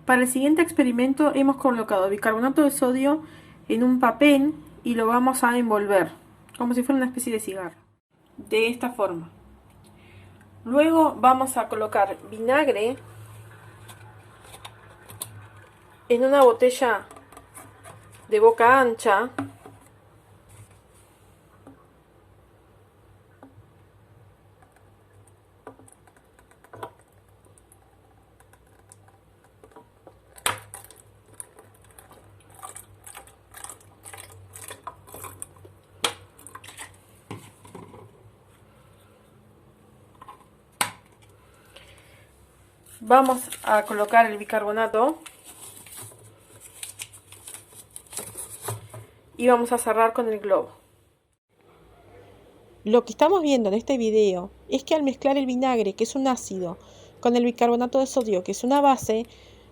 Para el siguiente experimento hemos colocado bicarbonato de sodio en un papel y lo vamos a envolver, como si fuera una especie de cigarro, de esta forma. Luego vamos a colocar vinagre en una botella de boca ancha. Vamos a colocar el bicarbonato y vamos a cerrar con el globo. Lo que estamos viendo en este video es que al mezclar el vinagre, que es un ácido, con el bicarbonato de sodio, que es una base,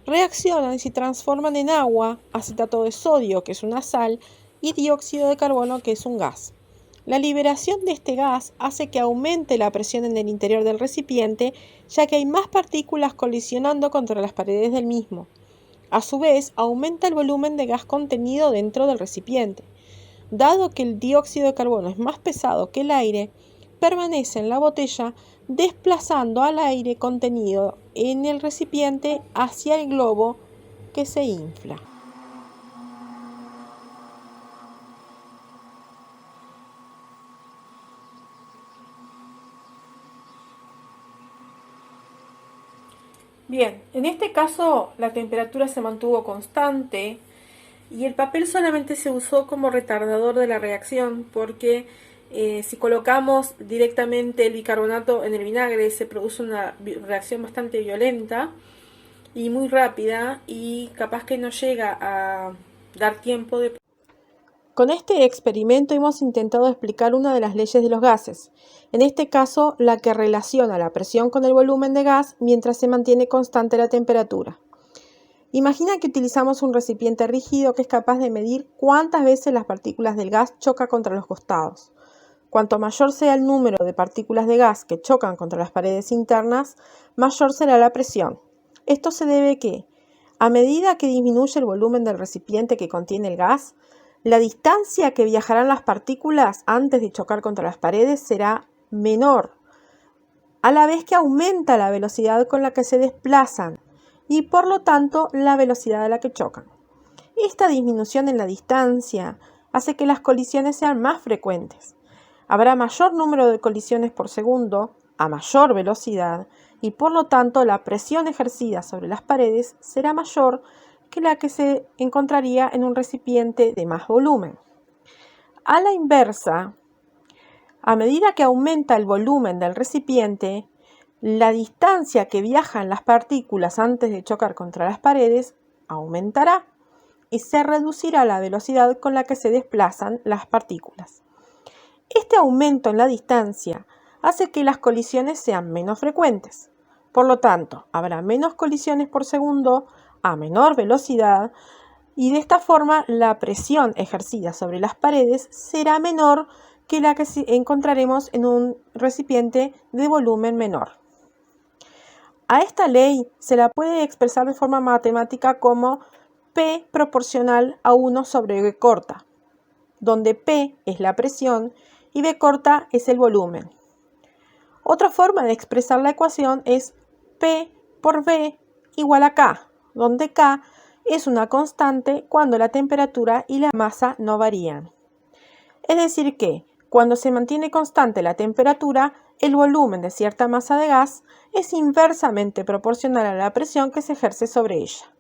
reaccionan y se transforman en agua, acetato de sodio, que es una sal, y dióxido de carbono, que es un gas. La liberación de este gas hace que aumente la presión en el interior del recipiente, ya que hay más partículas colisionando contra las paredes del mismo. A su vez, aumenta el volumen de gas contenido dentro del recipiente. Dado que el dióxido de carbono es más pesado que el aire, permanece en la botella desplazando al aire contenido en el recipiente hacia el globo que se infla. Bien, en este caso la temperatura se mantuvo constante y el papel solamente se usó como retardador de la reacción porque si colocamos directamente el bicarbonato en el vinagre se produce una reacción bastante violenta y muy rápida y capaz que no llega a dar tiempo de... Con este experimento hemos intentado explicar una de las leyes de los gases, en este caso la que relaciona la presión con el volumen de gas mientras se mantiene constante la temperatura. Imagina que utilizamos un recipiente rígido que es capaz de medir cuántas veces las partículas del gas chocan contra los costados. Cuanto mayor sea el número de partículas de gas que chocan contra las paredes internas, mayor será la presión. Esto se debe a que, a medida que disminuye el volumen del recipiente que contiene el gas, la distancia que viajarán las partículas antes de chocar contra las paredes será menor, a la vez que aumenta la velocidad con la que se desplazan y por lo tanto la velocidad a la que chocan. Esta disminución en la distancia hace que las colisiones sean más frecuentes. Habrá mayor número de colisiones por segundo a mayor velocidad y por lo tanto la presión ejercida sobre las paredes será mayor que la que se encontraría en un recipiente de más volumen. A la inversa, a medida que aumenta el volumen del recipiente, la distancia que viajan las partículas antes de chocar contra las paredes aumentará y se reducirá la velocidad con la que se desplazan las partículas. Este aumento en la distancia hace que las colisiones sean menos frecuentes. Por lo tanto, habrá menos colisiones por segundo a menor velocidad y de esta forma la presión ejercida sobre las paredes será menor que la que encontraremos en un recipiente de volumen menor. A esta ley se la puede expresar de forma matemática como P proporcional a 1 sobre V corta, donde P es la presión y V corta es el volumen. Otra forma de expresar la ecuación es P por V igual a K, donde K es una constante cuando la temperatura y la masa no varían. Es decir que, cuando se mantiene constante la temperatura, el volumen de cierta masa de gas es inversamente proporcional a la presión que se ejerce sobre ella.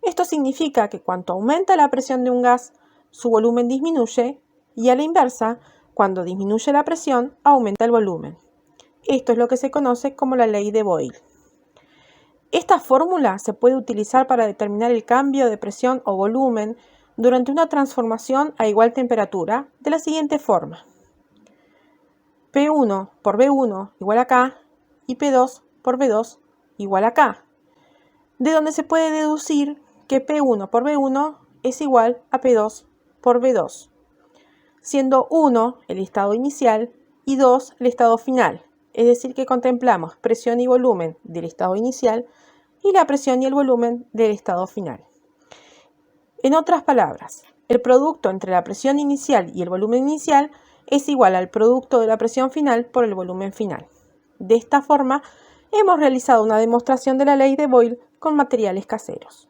Esto significa que cuanto aumenta la presión de un gas, su volumen disminuye y a la inversa, cuando disminuye la presión, aumenta el volumen. Esto es lo que se conoce como la ley de Boyle. Esta fórmula se puede utilizar para determinar el cambio de presión o volumen durante una transformación a igual temperatura de la siguiente forma. P1 por V1 igual a K y P2 por V2 igual a K, de donde se puede deducir que P1 por V1 es igual a P2 por V2, siendo 1 el estado inicial y 2 el estado final, es decir que contemplamos presión y volumen del estado inicial y la presión y el volumen del estado final. En otras palabras, el producto entre la presión inicial y el volumen inicial es igual al producto de la presión final por el volumen final. De esta forma, hemos realizado una demostración de la ley de Boyle con materiales caseros.